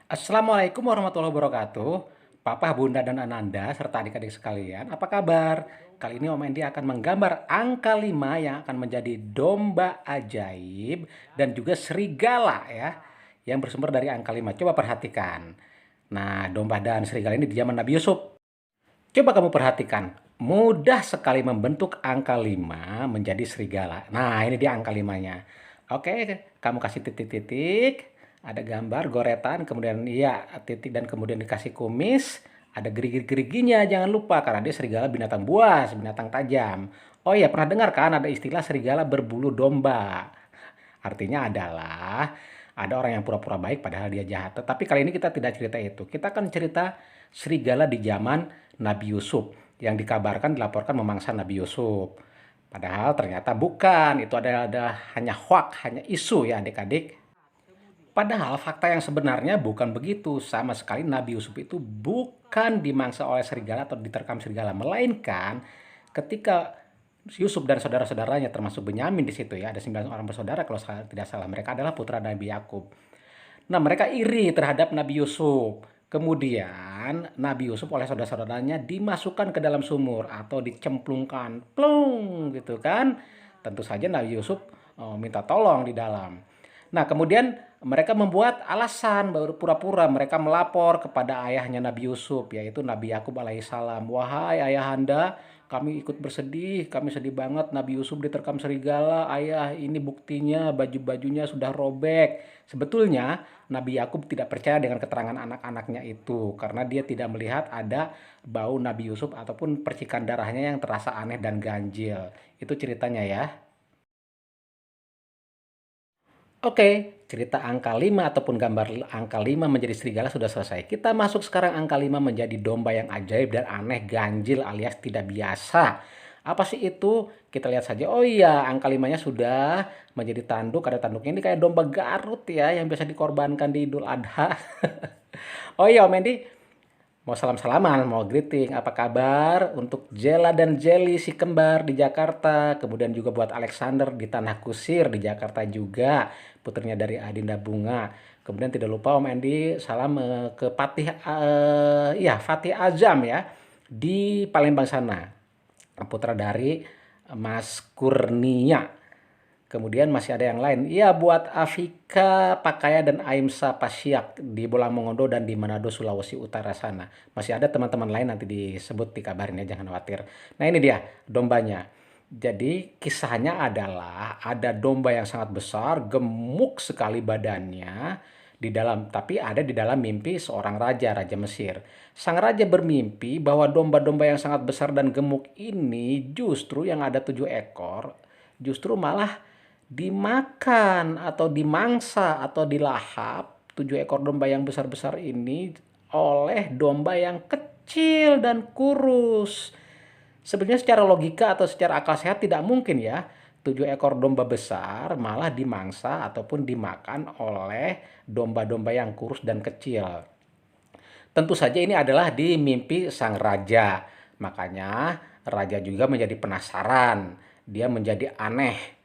Assalamualaikum warahmatullahi wabarakatuh. Papa, Bunda, dan Ananda, serta adik-adik sekalian, apa kabar? Kali ini Om Endi akan menggambar angka 5 yang akan menjadi domba ajaib dan juga serigala ya, yang bersumber dari angka 5. Coba perhatikan. Nah, domba dan serigala ini di zaman Nabi Yusuf. Coba kamu perhatikan, mudah sekali membentuk angka 5 menjadi serigala. Nah, ini dia angka 5-nya. Oke, kamu kasih titik-titik, ada gambar goretan, kemudian iya titik dan kemudian dikasih kumis, ada gerigi-geriginya, jangan lupa karena dia serigala binatang buas, binatang tajam. Oh iya, pernah dengar kan ada istilah serigala berbulu domba? Artinya adalah ada orang yang pura-pura baik padahal dia jahat. Tetapi kali ini kita tidak cerita itu. Kita akan cerita serigala di zaman Nabi Yusuf yang dikabarkan dilaporkan memangsa Nabi Yusuf. Padahal ternyata bukan. Itu adalah hanya hoax, hanya isu ya adik-adik. Padahal fakta yang sebenarnya bukan begitu. Sama sekali Nabi Yusuf itu bukan dimangsa oleh serigala atau diterkam serigala. Melainkan ketika Yusuf dan saudara-saudaranya termasuk Benyamin di situ ya. Ada 9 orang bersaudara kalau tidak salah. Mereka adalah putra Nabi Yakub. Nah, mereka iri terhadap Nabi Yusuf. Kemudian Nabi Yusuf oleh saudara-saudaranya dimasukkan ke dalam sumur atau dicemplungkan, plung gitu kan. Tentu saja Nabi Yusuf minta tolong di dalam. Nah, kemudian mereka membuat alasan baru pura-pura mereka melapor kepada ayahnya Nabi Yusuf, yaitu Nabi Yakub alaihissalam. Wahai ayahanda, kami ikut bersedih, kami sedih banget Nabi Yusuf diterkam serigala. Ayah, ini buktinya baju-bajunya sudah robek. Sebetulnya Nabi Yakub tidak percaya dengan keterangan anak-anaknya itu karena dia tidak melihat ada bau Nabi Yusuf ataupun percikan darahnya yang terasa aneh dan ganjil. Itu ceritanya ya. Oke, cerita angka 5 ataupun gambar angka 5 menjadi serigala sudah selesai. Kita masuk sekarang angka 5 menjadi domba yang ajaib dan aneh, ganjil alias tidak biasa. Apa sih itu? Kita lihat saja. Oh iya, angka 5-nya sudah menjadi tanduk. Ada tanduknya ini kayak domba Garut ya yang biasa dikorbankan di Idul Adha. Oh iya Om Endi, mau salam-salaman, mau greeting, apa kabar? Untuk Jela dan Jelly si kembar di Jakarta, kemudian juga buat Alexander di Tanah Kusir di Jakarta juga, putrinya dari Adinda Bunga. Kemudian tidak lupa Om Endi salam ke Fatih Azam ya di Palembang sana, putra dari Mas Kurnia. Kemudian masih ada yang lain. Iya, buat Afika Pakaya dan Aimsa Pasyak di Bolang Mongondo dan di Manado, Sulawesi Utara sana. Masih ada teman-teman lain nanti disebut dikabarin ya, jangan khawatir. Nah ini dia dombanya. Jadi kisahnya adalah ada domba yang sangat besar, gemuk sekali badannya di dalam, tapi ada di dalam mimpi seorang raja, Raja Mesir. Sang raja bermimpi bahwa domba-domba yang sangat besar dan gemuk ini justru yang ada 7 ekor, justru malah dimakan atau dimangsa atau dilahap 7 ekor domba yang besar-besar ini oleh domba yang kecil dan kurus. Sebenarnya secara logika atau secara akal sehat tidak mungkin ya 7 ekor domba besar malah dimangsa ataupun dimakan oleh domba-domba yang kurus dan kecil. Tentu saja ini adalah di mimpi sang raja. Makanya raja juga menjadi penasaran. Dia menjadi aneh.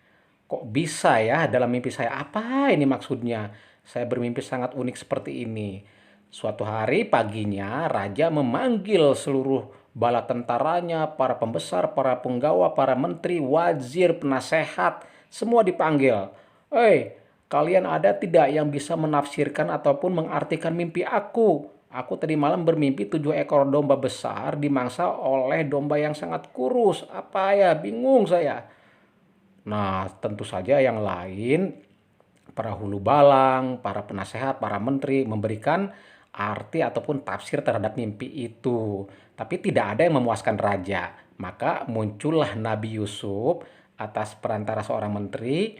Kok bisa ya dalam mimpi saya? Apa ini maksudnya? Saya bermimpi sangat unik seperti ini. Suatu hari paginya raja memanggil seluruh bala tentaranya, para pembesar, para penggawa, para menteri, wazir, penasehat, semua dipanggil. Hei, kalian ada tidak yang bisa menafsirkan ataupun mengartikan mimpi aku? Aku tadi malam bermimpi 7 ekor domba besar dimangsa oleh domba yang sangat kurus. Apa ya? Bingung saya. Nah, tentu saja yang lain, para hulu balang, para penasehat, para menteri memberikan arti ataupun tafsir terhadap mimpi itu. Tapi tidak ada yang memuaskan raja. Maka muncullah Nabi Yusuf atas perantara seorang menteri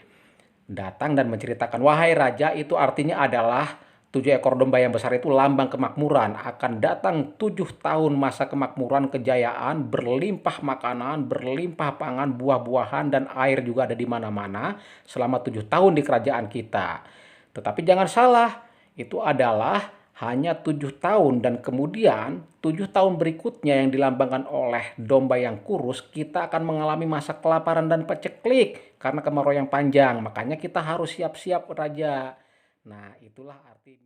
datang dan menceritakan, wahai raja, itu artinya adalah 7 ekor domba yang besar itu lambang kemakmuran. Akan datang 7 tahun masa kemakmuran, kejayaan, berlimpah makanan, berlimpah pangan, buah-buahan, dan air juga ada di mana-mana selama 7 tahun di kerajaan kita. Tetapi jangan salah, itu adalah hanya 7 tahun dan kemudian 7 tahun berikutnya yang dilambangkan oleh domba yang kurus, kita akan mengalami masa kelaparan dan paceklik karena kemarau yang panjang. Makanya kita harus siap-siap raja. Nah, itulah arti